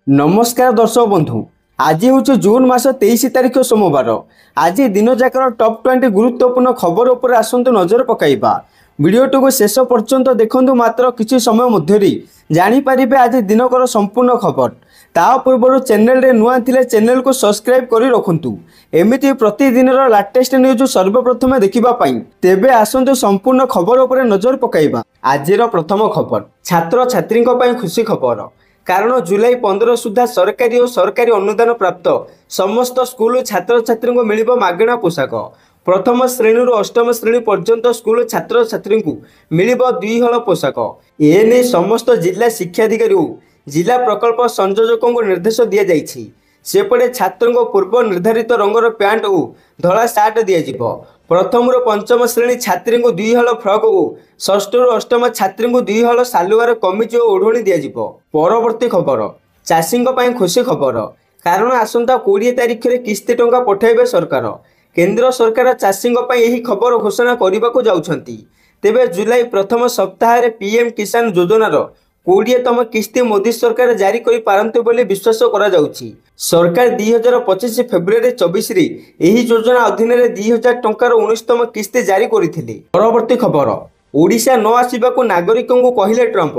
नमस्कार दर्शक बंधु। आज हूँ जून मास 23 तारिख सोमवार। आज दिन जाकर टॉप 20 गुरुत्वपूर्ण खबर उपर आसतु नजर पकाइबा। वीडियोटी को शेष पर्यंत देखंतु। मात्र किछि समय मध्यरी जानिपारे आज दिनकर संपूर्ण खबर। ता पूर्व चैनल रे नुआ थिले चैनल को सब्सक्राइब करी रखंतु। एमिति प्रतिदिन लाटेस्ट न्यूज सर्वप्रथम देखिबा पाई। तेबे आसतु संपूर्ण खबर उपर नजर पकाइबा। आजिर प्रथम खबर छात्र छात्री खुशी खबर। कारण जुलाई 15 सुधा सरकारी और सरकारी अनुदान प्राप्त समस्त स्कूल छात्र छात्री को मिल मागणा पोशाक। प्रथम श्रेणी अष्टम श्रेणी पर्यंत स्कूल छात्र छात्री को मिल 2 हल पोशाक। एने समस्त जिला शिक्षाधिकारी और जिला प्रकल्प संयोजकों को निर्देश दि जाइछि। सेपटे छात्रों को पूर्व निर्धारित रंगर पैंट और धला सार्ट दिज्व। प्रथम पंचम श्रेणी छात्री को 2 हल फ्रक और षष्ठ अष्टम छात्री को 2 हल सालुआर कमिज और ओढ़णी दिज्व। परवर्ती खबर चाषी खुशी खबर। कारण आसंता 20 तारिख में किस्ती टंका पठाइबे सरकार। केंद्र सरकार चाषी खबर घोषणा करने को जाउछंती। तेबे जुलाई प्रथम सप्ताह पीएम किसान योजनार 20तम किस्ती मोदी सरकार जारी करि पारंते बोली विश्वास करा जाउछि। सरकार 2025 फेब्रुआरी 24 रे एही योजना अधीन रे 2000 टंकार 19तम किस्ती जारी करिथिले। परवर्ती खबर ओडिशा न आसीबाकू नागरिकों को कहिले ट्रंप।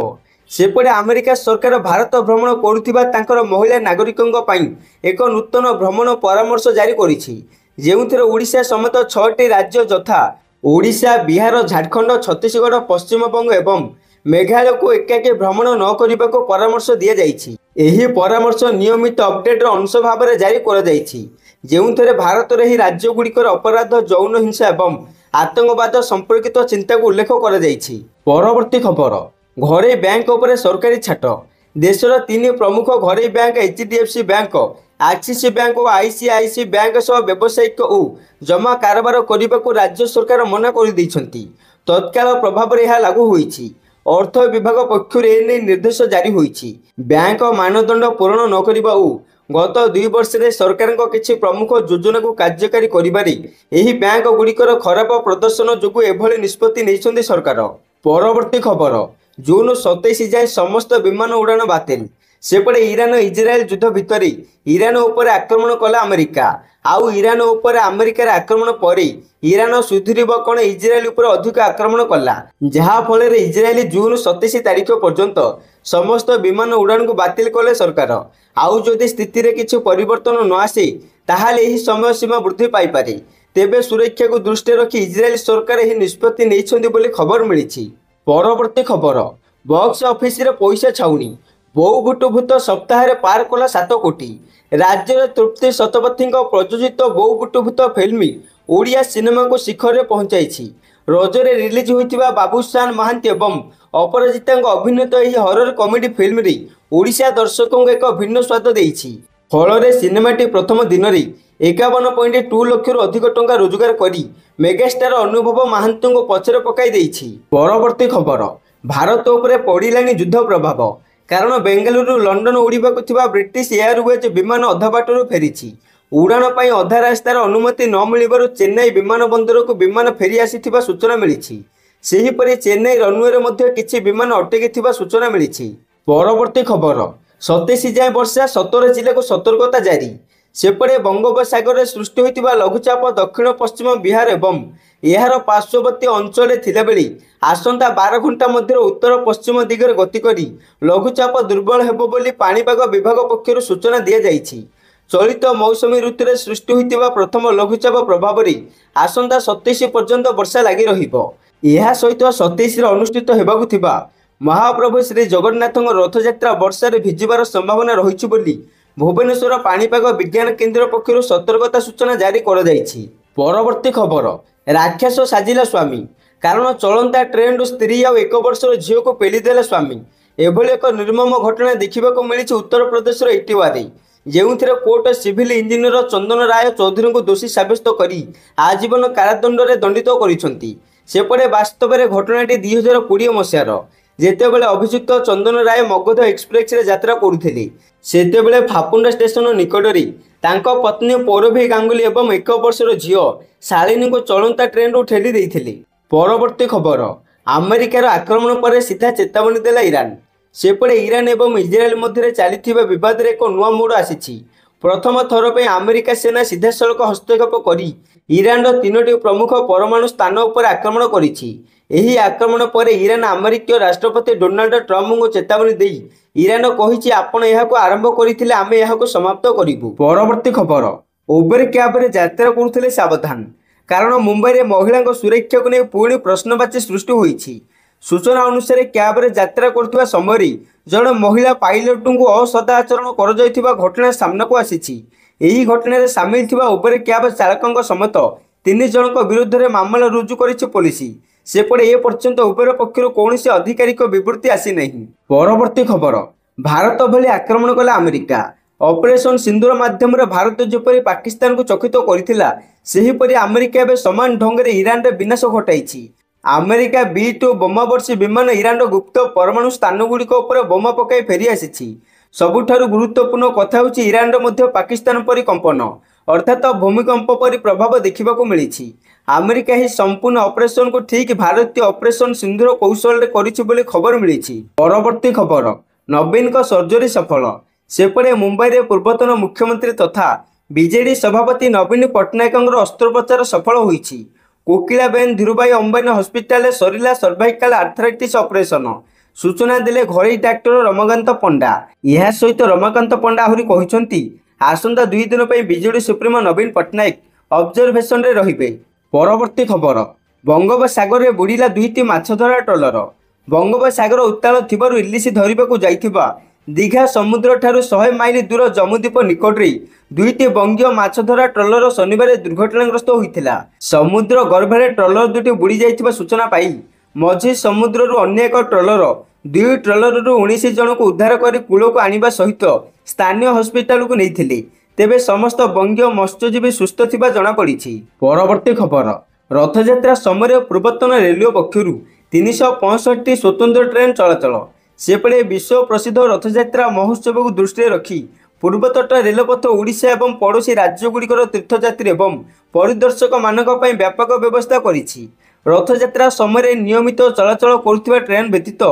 सेपटे अमेरिका सरकार भारत भ्रमण करुथिबा तांकर महिला नागरिकों पई एक नूतन भ्रमण परामर्श जारी करिछि। जेउथिरे ओडिशा समेत 6टी राज्य यथा ओडिशा, बिहार, झारखंड, छत्तीसगढ़, पश्चिमबंग एवं मेघालय को एकाकी भ्रमण न करने को परामर्श दि जाइछि। एही परामर्श नियमित अपडेट अंश भाव में जारी कर जाइछि। जेउथिरे भारत रे ही राज्य गुड़िकर अपराध, यौन हिंसा एवं आतंकवाद संपर्कित चिंता को उल्लेख कर जाइछि। परवर्ती खबर घरे बैंक उपरे सरकारी छाट। देशर 3 प्रमुख घरे bank HDFC bank, axis bank और आईसीआईसी बैंक सह व्यावसायिक और जमा कारोबार करने को राज्य सरकार मना कर दैछंती। तत्काल प्रभाव में यह लागू होईछि। अर्थ विभाग पक्षर एने निर्देश जारी होईछि। बैंक मानदंड पूरण न करिबा और गत 2 वर्ष में सरकार किछि प्रमुख योजना को कार्यकारी करिबारे एही बैंक गुड़िकर खराब प्रदर्शन जोगु एभली निष्पत्ति नैछन्ति सरकार। परवर्ती खबर जून 27 जाए समस्त विमान उड़ान बातिल। सेपटे ईरान इजराइल युद्ध भितर ईरान उपर आक्रमण कला अमेरिका। आउ ईरान उपर अमेरिकार आक्रमण पर ईरान सुधुरीब कौन इजराइल उपर अधिक आक्रमण कला, जहा फल इजराइल जून 27 तारिख पर्यंत समस्त विमान उड़ान को बातिल कले सरकार। आउ जदि स्थिति रे किछि परिवर्तन न आसे ताहाले एही समय सीमा वृद्धि पाई पारे। तेबे सुरक्षा को दृष्टि रखी इजराइल सरकार एही निष्पत्ति नैछन्ति बोली खबर मिलिछि। परवर्ती खबर बॉक्स ऑफिस रे पैसा छाउनी। बहु भुटभूत सप्ताह पार कला 7 कोटी। राज्य तृप्ति शतपथी प्रयोजित बहु भुटभूत फिल्म ओडिया सिनेमा को शिखर में पहुंचाई। रजरे रिलीज होइतिबा बाबूशान महांती एवं अपराजिता अभिनीत यह हरर कॉमेडी फिल्म रे ओडिशा दर्शकों को एक भिन्न स्वाद देइछि। फल सिनेमाटी प्रथम दिन में 51.2 लाख अधिक टंका रोजगार करी मेगास्टार अनुभव महांती को पछरे पकाई देइछि। परवर्ती खबर भारत उपरे पड़िलानी युद्ध प्रभाव। कारण बेंगलुरु लंडन उड़ाक ब्रिटिश एयरवेज विमान अधा बाटर फेरी। उड़ान पर अधा रास्तार अनुमति न मिलवर चेन्नई विमान बंदर को विमान फेरी आसी सूचना मिली। सेहीपरि चेन्नई रनवे में किछि विमान अटकी सूचना मिली। परवर्ती खबर 27 जाए वर्षा 17 जिला को सतर्कता जारी। सेपटे बंगोपसागर में सृष्टि होइतिबा लघुचाप दक्षिण पश्चिम बिहार एवं यार पार्श्ववर्ती अंचल थिला बेले आसंता 12 घंटा मध्य उत्तर पश्चिम दिगरे गति करी लघुचाप दुर्बल हेबो बोली पाणीपाग विभाग पक्षर सूचना दि जाइछि। चलित मौसमी ऋतु में सृष्टि होइतिबा प्रथम लघुचाप प्रभाव में आसंता 27 पर्यंत वर्षा लगी रहिबो। यह सहित 27 अनुष्ठित हेबाकु थिबा महाप्रभु श्री जगन्नाथ रथयात्रा वर्षा रे भिजिबार संभावना रहिछि बोली भुवनेश्वर पाणीपाग विज्ञान केन्द्र पक्षर सतर्कता सूचना जारी कर जाइछि। परवर्ती खबर राक्षस साजिला स्वामी। कारण चलंता ट्रेन स्त्री और 1 वर्षर झील को पेलीदेला स्वामी। एभली एक निर्मम घटना देखा मिली Uttar Pradesh इटिवारे। जेउथिरे court civil engineer चंदन राय चौधरी को दोषी साब्यस्त करी आजीवन कारादंड रे दंडित करिसंती। सेपटे वास्तव में घटनाटी 2020 मसीहार जेतेबेले अभियुक्त चंदन राय मगध एक्सप्रेस रे यात्रा करुथिले। सेतेबेले फापुंडा स्टेशन निकटरे तांको पत्नी पौरभी गांगुली एवं 1 वर्षर झील शालिनी को चलंता ट्रेन रू ठेली देइथिले। परवर्ती खबर अमेरिकार आक्रमण पर सीधा चेतावनी देला ईरान। सेपटे ईरान एवं इज्राएल मध्य चली बद एक नुआ मोड़ आसी। प्रथम थर पर अमेरिका सेना सीधा सड़क हस्तक्षेप कर ईरान तीनोटी प्रमुख परमाणु स्थान पर आक्रमण कर आक्रमण पर ईरान अमेरिकीय राष्ट्रपति डोनाल्ड ट्रम्प को चेतावनी दे ईरान कही आपण यह आरंभ करते आम यह समाप्त करूँ। परवर्ती खबर उबेर कैब यात्रा करुले सावधान कारण मुंबई में महिला सुरक्षा को नहीं पुणी प्रश्नवाची सृष्टि होती। सूचना अनुसार कैब यात्रा करुवा समय जड़े महिला पायलट को असदाचरण कर घटना सामना को आसी। घटना सामिल थी उबेर कैब चालकों समेत 3 जन विरुद्ध में मामला रुजु कर पुलिस सेपटे ए पर्यंत उबेर पक्षर कौन आधिकारिक विवृत्ति आसी नहीं। परवर्ती खबर भारत भली आक्रमण कला अमेरिका ऑपरेशन सिंदूर माध्यम भारत जपरी पाकिस्तान को चकित करथिला सेहीपरि अमेरिका एवं समान ढंग से ईरान रे विनाश घटाई। अमेरिका B-2 बोमावर्षी विमान ईरान गुप्त परमाणु स्थान गुड़िक बोमा पकाई फेरी आसी। सबुठारु गुरुत्वपूर्ण कथा होची ईरान रे पाकिस्तान परि कंपन अर्थात भूमिकंप परि प्रभाव देखा मिली। अमेरिका ही संपूर्ण ऑपरेशन को ठीक भारतीय ऑपरेशन सिंदूर कौशल रे करिछि बोली खबर मिली। परवर्ती खबर नवीन का सर्जरी सफल सेपटे मुंबई रे पूर्वतन मुख्यमंत्री तथा बीजेडी सभापति नवीन पट्टनायक अस्त्रोपचार सफल होईछि। कोकिलाबेन धीरुभाई अंबानी हस्पिटाल सरिला सर्वाइकल आर्थराइटिस ऑपरेशन सूचना देले घरोई डाक्टर रमाकांत पंडा। यह सहित रमाकांत पंडा आहुरी कहिसंती आसंता 2 दिन पर बीजेडी सुप्रीमो नवीन पट्टनायक ऑब्जर्वेशन रे रहिबे। परवर्ती खबर बंगोपसागर में बुड़ीला 2टी माछधरा ट्रलर। बंगोपसागर उत्ताल थिबारु इलिश धरिबाकू जाइथिबा दीघा समुद्र ठारू 100 माइल दूर जम्मूद्वीप निकट में 2टी बंगीय माछधरा ट्रलर शनिवार दुर्घटनाग्रस्त होता। समुद्र गर्भरे ट्रलर 2टी बुड़ी जाइथिबा सूचना पाई मझी समुद्र अन्य एक ट्रलर 2 ट्रलर 19 जन को उद्धार कर कूल को आनिबा सहित स्थानीय हस्पिटाल को नहीं तेबे समस्त बंगीय मत्स्यजीवी सुस्थ थिबा जଣା पड़िछि। परवर्ती खबर रथयात्रा समय पूर्वतन रेलवे पक्षरु 365 स्वतंत्र ट्रेन चलाचल सेपटे विश्व प्रसिद्ध रथयात्रा महोत्सव को दृष्टि रखी पूर्वतट रेलपथ ओडिशा एवं पड़ोशी राज्यगुड़िकर तीर्थयात्री एवं परिदर्शक मानक पई व्यापक व्यवस्था करिछि। रथयात्रा समय नियमित चलाचल करुवा ट्रेन व्यतीत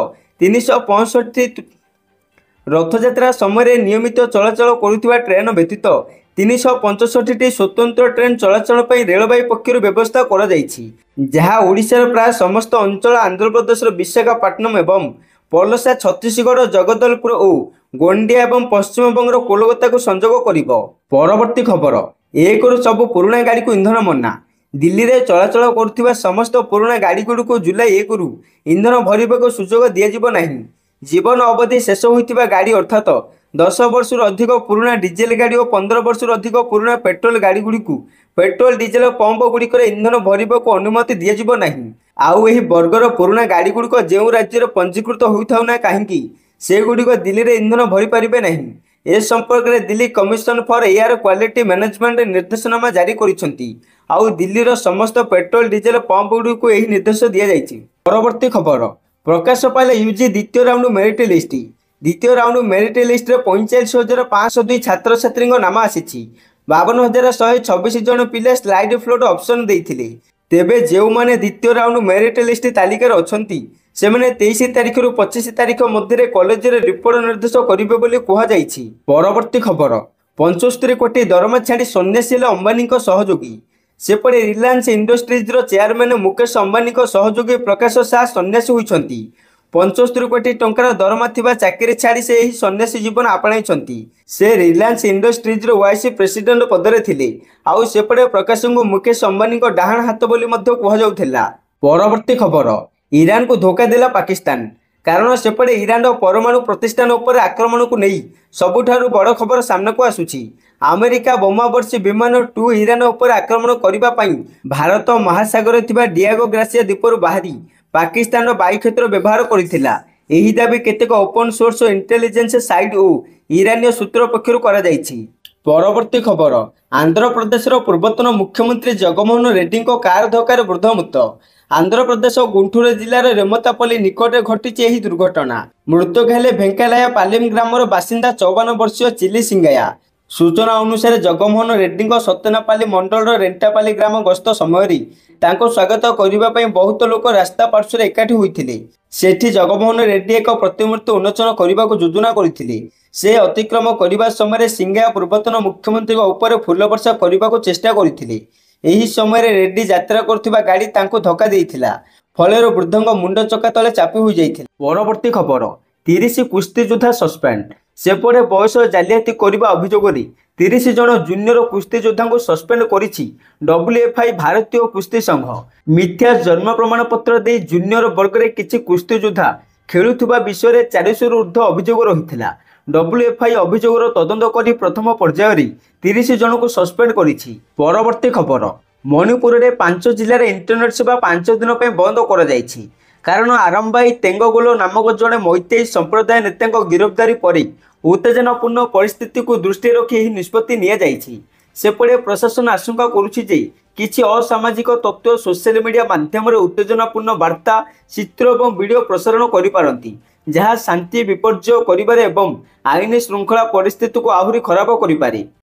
365 रथयात्रा समय नियमित चलाचल करुवा ट्रेन व्यतीत 365टी स्वतंत्र ट्रेन चलाचल पर रेलवे पक्षर व्यवस्था करा जायछि जहाँ ओडिशार प्राय समस्त अंचल आंध्र प्रदेश विशाखापट्टनम एवं पलसा छत्तीसगढ़ जगदलपुर और गोंडिया एवं पश्चिमबंगर कोलकाता को संजोग करिबो। परवर्ती खबर एक सबु पुराना गाड़ी को इंधन मना दिल्ली रे चलाचल करुवा समस्त पुराना गाड़ी गुड़ को जुलाई 1 रु इंधन भरवाक सुजोग दिज्व नहीं। जीवन अवधि शेष होता गाड़ी अर्थात 10 वर्ष अधिक पुराना डीजेल गाड़ी और 15 वर्ष अधिक पुराना पेट्रोल गाड़ी गुड़ी को पेट्रोल डीजेल पंप गुड़िक इंधन भरवाक अनुमति दिज्व नहीं। आउ एही वर्गर पुराना गाड़ी गुड़िक जो राज्य पंजीकृत होता ना कहीं से गुड़िक दिल्ली में इंधन भरी पारे नहीं। ए संपर्क में Delhi commission for air quality management निर्देशनामा जारी करिसेंती आउ दिल्लीर समस्त पेट्रोल डीजेल पंप गुड़ी को यही निर्देश दि जाइछि। परवर्ती खबर प्रकाश पाइला यूजी द्वितीय राउंड मेरिट लिस्ट। द्वितीय राउंड मेरिट लिस्ट रे 45,502 छात्र छात्री नाम आसी 52,126 जन पिले स्लाइड फ्लोट ऑप्शन देइथिले। तेबे जो माने द्वितीय राउंड मेरिट लिस्ट तालिकार अछंती से मैंने 23 तारीख रु 25 तारीख मध्य कॉलेज रे रिपोर्ट निर्देश करिवे बोली कहा जाइछि। परवर्ती खबर 75 कोटी दरमा छाड़ी सन्यासी अंबानी सहयोगी सेपटे रिलायंस इंडस्ट्रीज चेयरमैन मुकेश अंबानी सहयोगी प्रकाश साहा सन्यासी होइछंती। 75 कोटी टंकार दरमा थिबा चाकरी छाड़ी से यही सन्यासी जीवन आपणाइछंती। से रिलायंस इंडस्ट्रीज वाइस प्रेसिडेंट पदरे थिले आउ सेपटे प्रकाश को मुकेश अंबानी डाहाण हाथ बोली मध्य कहा जाउथिला। परवर्ती खबर ईरान को धोखा देला पाकिस्तान कारण सेपटे ईरान परमाणु प्रतिष्ठान उपर आक्रमण को नहीं सबुठारु बड़ खबर सामना को आसुछि। अमेरिका बोमावर्षी विमान 2 ईरान उपर आक्रमण करिबा पई भारत महासागर थिबा डियागो ग्रासिया द्वीपर बाहरी पाकिस्तान वायु क्षेत्र व्यवहार करथिला। एही दाबी केतेक ओपन सोर्स इंटेलिजेंस साइट और ईरानीय सूत्र पक्षरु करा जायछि। परवर्ती खबर आंध्र प्रदेश पूर्वतन मुख्यमंत्री जगनमोहन रेड्डी कार धक्कार वृद्ध मृत। आंध्र प्रदेश गुंटूर जिलार रेमतापल्ली निकट घटी यह दुर्घटना। मृतक हेले भेंकालाया पालिम ग्रामर बासिंदा 54 वर्षीय चिली सिंगाया। सूचना अनुसार जगनमोहन रेड्डी सत्यनापाली मंडल रेंटापाली ग्राम गस्त समय ତାଙ୍କୁ ସ୍ୱାଗତ କରିବା ପାଇଁ ବହୁତ ଲୋକ ରାସ୍ତା ପାର୍ଶ୍ୱରେ ଏକାଠି ହୋଇଥିଲେ। ସେଠି ଜଗମୋହନ ରେଡ୍ଡି ଏକ ପ୍ରତିମୂର୍ତ୍ତି ଉନ୍ମୋଚନ କରିବାକୁ ଯୋଜନା କରିଥିଲେ। ସେ ଅତିକ୍ରମ କରିବା ସମୟରେ ସିଙ୍ଗା ପୂର୍ବତନ ମୁଖ୍ୟମନ୍ତ୍ରୀଙ୍କ ଉପରେ ଫୁଲ ବର୍ଷା କରିବାକୁ ଚେଷ୍ଟା କରିଥିଲେ। ଏହି ସମୟରେ ରେଡ୍ଡି ଯାତ୍ରା କରୁଥିବା ଗାଡ଼ି ତାଙ୍କୁ ଧକ୍କା ଦେଇଥିଲା, ଫଳରେ ବୃଦ୍ଧଙ୍କ ମୁଣ୍ଡ ଚକା ତଳେ ଚାପି ହୋଇଯାଇଥିଲା। ପରବର୍ତ୍ତୀ ଖବର, 30 କୁସ୍ତି ଯୋଦ୍ଧା ସସ୍ପେଣ୍ଡ। ସେପଟେ ବୟସ ଜାଲିଆତି କରିବା ଅଭିଯୋଗରେ 30 ଜଣ ଜୁନିୟର କୁସ୍ତି ଯୋଦ୍ଧାଙ୍କୁ ସସ୍ପେଣ୍ଡ କରିଛି WFI ଭାରତୀୟ କୁସ୍ତି ସଂଘ। ମିଥ୍ୟା ଜନ୍ମ ପ୍ରମାଣପତ୍ର ଦେଇ ଜୁନିୟର ବର୍ଗରେ କିଛି କୁସ୍ତି ଯୋଦ୍ଧା ଖେଳୁଥିବା ବିଷୟରେ 400ରୁ ଉର୍ଦ୍ଧ୍ୱ ଅଭିଯୋଗ ରହିଥିଲା। WFI ଅଭିଯୋଗର ତଦନ୍ତ କରି ପ୍ରଥମ ପର୍ଯ୍ୟାୟରେ 30 ଜଣଙ୍କୁ ସସ୍ପେଣ୍ଡ କରିଛି। ପରବର୍ତ୍ତୀ ଖବର, ମଣିପୁରରେ 5 ଜିଲ୍ଲାରେ ଇଣ୍ଟରନେଟ୍ ସେବା 5 ଦିନ ପାଇଁ ବନ୍ଦ କରାଯାଇଛି। କାରଣ ଆରାମବାଇ ତେଙ୍ଗଗୋଲ ନାମକ ଜଣେ ମୈତେଇ ସମ୍ପ୍ରଦାୟ ନେତାଙ୍କ ଗିରଫଦାରୀ ପରେ ଉତ୍ତେଜନାପୂର୍ଣ୍ଣ ପରିସ୍ଥିତିକୁ ଦୃଷ୍ଟିରେ ରଖି ଏହି ନିଷ୍ପତ୍ତି ନିଆଯାଇଛି। ସେପଟେ ପ୍ରଶାସନ ଆଶଙ୍କା କରୁଛି ଯେ କିଛି ଅସାମାଜିକ ତତ୍ତ୍ୱ ସୋସିଆଲ ମିଡ଼ିଆ ମାଧ୍ୟମରେ ଉତ୍ତେଜନାପୂର୍ଣ୍ଣ ବାର୍ତ୍ତା, ଚିତ୍ର ଏବଂ ଭିଡ଼ିଓ ପ୍ରସାରଣ କରିପାରନ୍ତି, ଯାହା ଶାନ୍ତି ବିପର୍ଯ୍ୟୟ କରିପାରେ ଏବଂ ଆଇନ ଶୃଙ୍ଖଳା ପରିସ୍ଥିତିକୁ ଆହୁରି ଖରାପ କରିପାରେ।